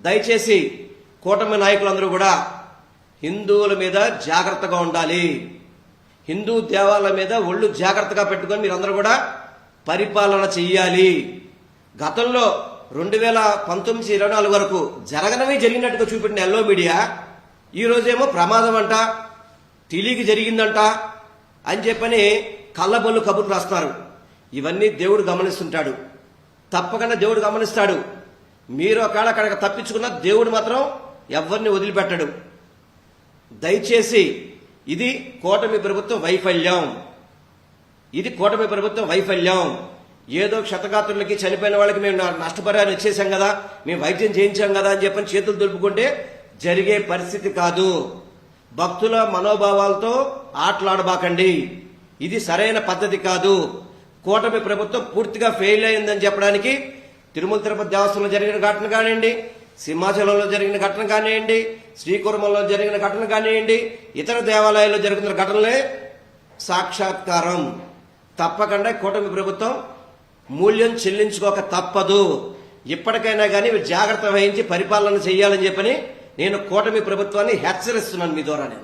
దయచేసి కూటమి నాయకులందరూ కూడా హిందువుల మీద జాగ్రత్తగా ఉండాలి. హిందూ దేవాలయాల మీద ఒళ్ళు జాగ్రత్తగా పెట్టుకొని మీరందరూ కూడా పరిపాలన చెయ్యాలి. గతంలో 2019-24 వరకు జరగనవి జరిగినట్టుగా చూపెట్టిన ఎల్లో మీడియా ఈ రోజేమో ప్రమాదం అంట, తెలియక జరిగిందంట అని చెప్పని కళ్ళబొల్లు కబుర్లు రాస్తున్నారు. ఇవన్నీ దేవుడు గమనిస్తుంటాడు, తప్పకుండా దేవుడు గమనిస్తాడు. మీరు ఒకవేళ అక్కడికి తప్పించుకున్న దేవుడు మాత్రం ఎవరిని వదిలిపెట్టడు. దయచేసి ఇది కూటమి ప్రభుత్వం వైఫల్యం. ఇది కూటమి ప్రభుత్వం వైఫల్యం. ఏదో క్షతగాత్రులకి చనిపోయిన వాళ్ళకి మేము నష్టపరిహారం ఇచ్చేసాం కదా, మేము వైద్యం చేయించాం కదా అని చెప్పని చేతులు దులుపుకుంటే జరిగే పరిస్థితి కాదు. భక్తుల మనోభావాలతో ఆటలాడబాకండి. ఇది సరైన పద్ధతి కాదు. కూటమి ప్రభుత్వం పూర్తిగా ఫెయిల్ అయిందని చెప్పడానికి తిరుమల తిరుపతి దేవస్థానంలో జరిగిన ఘటన కానివ్వండి, సింహాచలంలో జరిగిన ఘటన కానివ్వండి, శ్రీకుర్మంలో జరిగిన ఘటన కానివ్వండి, ఇతర దేవాలయాల్లో జరుగుతున్న ఘటనలే సాక్షాత్కారం. తప్పకుండా కూటమి ప్రభుత్వం మూల్యం చెల్లించుకోక తప్పదు. ఇప్పటికైనా కానీ జాగ్రత్త వహించి పరిపాలన చేయాలని చెప్పని నేను కూటమి ప్రభుత్వాన్ని హెచ్చరిస్తున్నాను మీ ద్వారా.